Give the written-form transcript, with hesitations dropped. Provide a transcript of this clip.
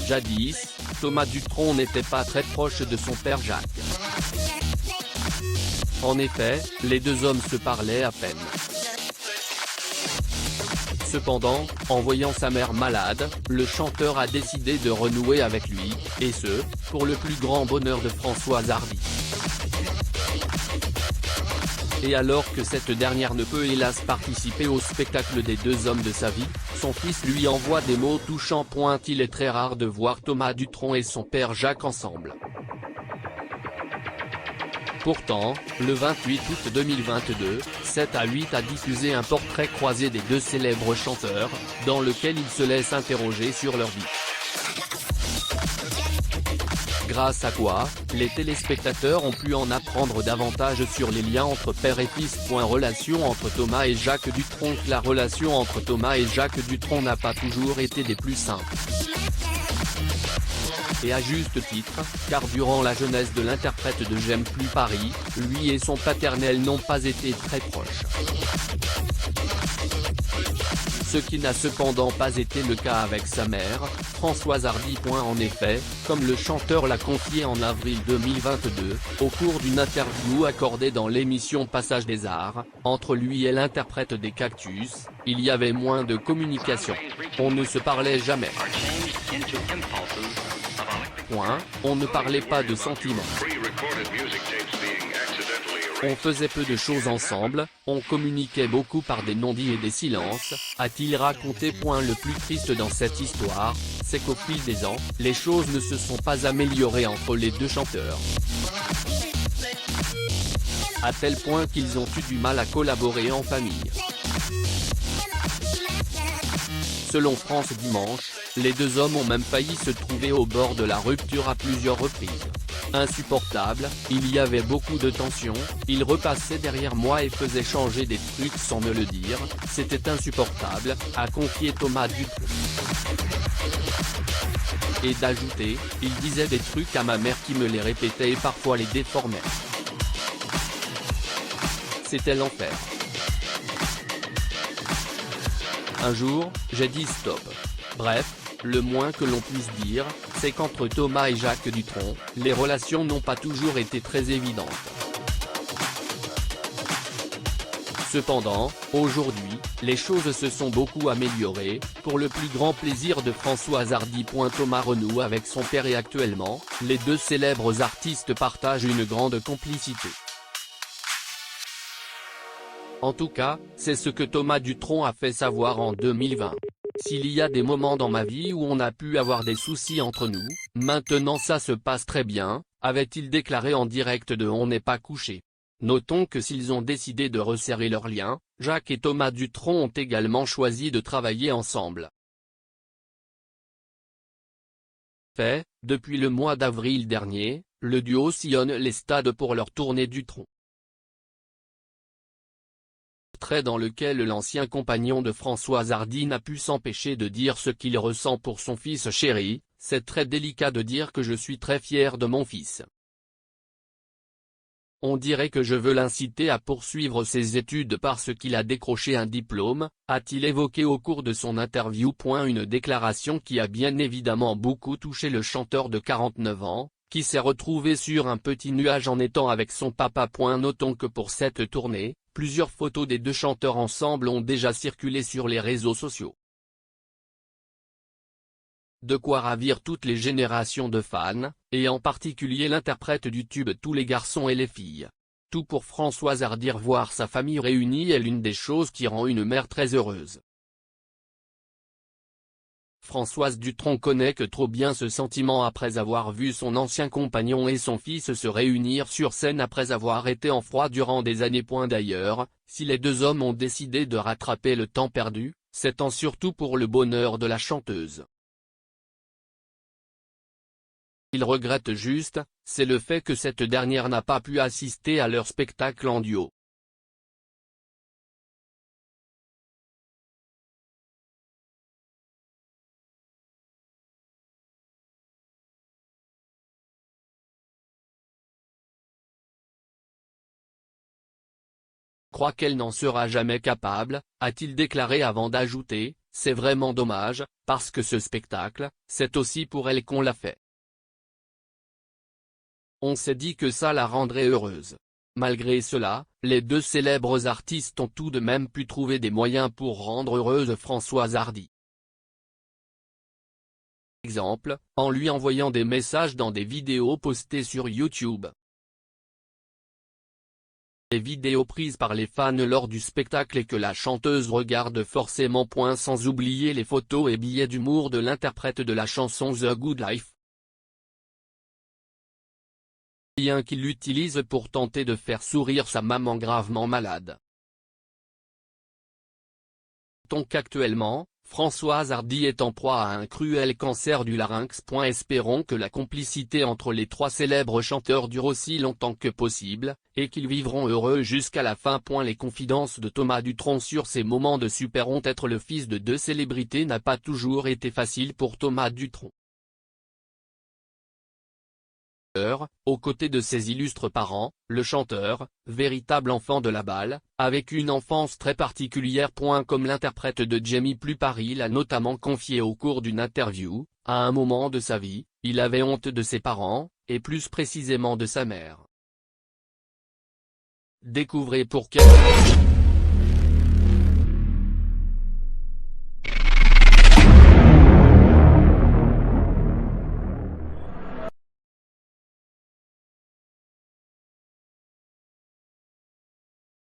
Jadis, Thomas Dutronc n'était pas très proche de son père Jacques. En effet, les deux hommes se parlaient à peine. Cependant, en voyant sa mère malade, le chanteur a décidé de renouer avec lui, et ce, pour le plus grand bonheur de Françoise Hardy. Et alors que cette dernière ne peut hélas participer au spectacle des deux hommes de sa vie, son fils lui envoie des mots touchants. Il est très rare de voir Thomas Dutronc et son père Jacques ensemble. Pourtant, le 28 août 2022, 7 à 8 a diffusé un portrait croisé des deux célèbres chanteurs, dans lequel ils se laissent interroger sur leur vie. Grâce à quoi, les téléspectateurs ont pu en apprendre davantage sur les liens entre père et fils. Relation entre Thomas et Jacques Dutronc. La relation entre Thomas et Jacques Dutronc n'a pas toujours été des plus simples. Et à juste titre, car durant la jeunesse de l'interprète de J'aime plus Paris, lui et son paternel n'ont pas été très proches. Ce qui n'a cependant pas été le cas avec sa mère, Françoise Hardy. En effet, comme le chanteur l'a confié en avril 2022, au cours d'une interview accordée dans l'émission Passage des Arts, entre lui et l'interprète des Cactus, il y avait moins de communication. On ne se parlait jamais. On ne parlait pas de sentiments. On faisait peu de choses ensemble, on communiquait beaucoup par des non-dits et des silences, a-t-il raconté. Le plus triste dans cette histoire, c'est qu'au fil des ans, les choses ne se sont pas améliorées entre les deux chanteurs. À tel point qu'ils ont eu du mal à collaborer en famille. Selon France Dimanche, les deux hommes ont même failli se trouver au bord de la rupture à plusieurs reprises. Insupportable, il y avait beaucoup de tension, il repassait derrière moi et faisait changer des trucs sans me le dire, c'était insupportable, a confié Thomas Dutronc. Et d'ajouter, il disait des trucs à ma mère qui me les répétait et parfois les déformait. C'était l'enfer. Un jour, j'ai dit stop. Bref, le moins que l'on puisse dire, c'est qu'entre Thomas et Jacques Dutronc, les relations n'ont pas toujours été très évidentes. Cependant, aujourd'hui, les choses se sont beaucoup améliorées, pour le plus grand plaisir de Françoise Hardy. Thomas renoue avec son père et actuellement, les deux célèbres artistes partagent une grande complicité. En tout cas, c'est ce que Thomas Dutronc a fait savoir en 2020. S'il y a des moments dans ma vie où on a pu avoir des soucis entre nous, maintenant ça se passe très bien, avait-il déclaré en direct de On n'est pas couché. Notons que s'ils ont décidé de resserrer leurs liens, Jacques et Thomas Dutronc ont également choisi de travailler ensemble. Depuis le mois d'avril dernier, le duo sillonne les stades pour leur tournée Dutronc. Dans lequel l'ancien compagnon de Françoise Hardy n'a pu s'empêcher de dire ce qu'il ressent pour son fils chéri. C'est très délicat de dire que je suis très fier de mon fils. On dirait que je veux l'inciter à poursuivre ses études parce qu'il a décroché un diplôme, a-t-il évoqué au cours de son interview. Une déclaration qui a bien évidemment beaucoup touché le chanteur de 49 ans, qui s'est retrouvé sur un petit nuage en étant avec son papa. Notons que pour cette tournée, plusieurs photos des deux chanteurs ensemble ont déjà circulé sur les réseaux sociaux. De quoi ravir toutes les générations de fans, et en particulier l'interprète du tube Tous les garçons et les filles. Tout pour Françoise Hardy. Voir sa famille réunie est l'une des choses qui rend une mère très heureuse. Françoise Dutronc connaît que trop bien ce sentiment après avoir vu son ancien compagnon et son fils se réunir sur scène après avoir été en froid durant des années. D'ailleurs, si les deux hommes ont décidé de rattraper le temps perdu, c'est surtout pour le bonheur de la chanteuse. Il regrette juste, c'est le fait que cette dernière n'a pas pu assister à leur spectacle en duo. crois qu'elle n'en sera jamais capable, a-t-il déclaré avant d'ajouter, c'est vraiment dommage, parce que ce spectacle, c'est aussi pour elle qu'on l'a fait. On s'est dit que ça la rendrait heureuse. Malgré cela, les deux célèbres artistes ont tout de même pu trouver des moyens pour rendre heureuse Françoise Hardy. Exemple, en lui envoyant des messages dans des vidéos postées sur YouTube. Des vidéos prises par les fans lors du spectacle et que la chanteuse regarde forcément. Sans oublier les photos et billets d'humour de l'interprète de la chanson The Good Life. Bien qu'il utilise pour tenter de faire sourire sa maman gravement malade. Donc actuellement, Françoise Hardy est en proie à un cruel cancer du larynx. Espérons que la complicité entre les trois célèbres chanteurs dure aussi longtemps que possible, et qu'ils vivront heureux jusqu'à la fin. Les confidences de Thomas Dutronc sur ses moments de super honte. Être le fils de deux célébrités n'a pas toujours été facile pour Thomas Dutronc. Aux côtés de ses illustres parents, le chanteur, véritable enfant de la balle, a vécu une enfance très particulière. Comme l'interprète de Jamie Plus Paris l'a notamment confié au cours d'une interview, à un moment de sa vie, il avait honte de ses parents, et plus précisément de sa mère. Découvrez pour quelle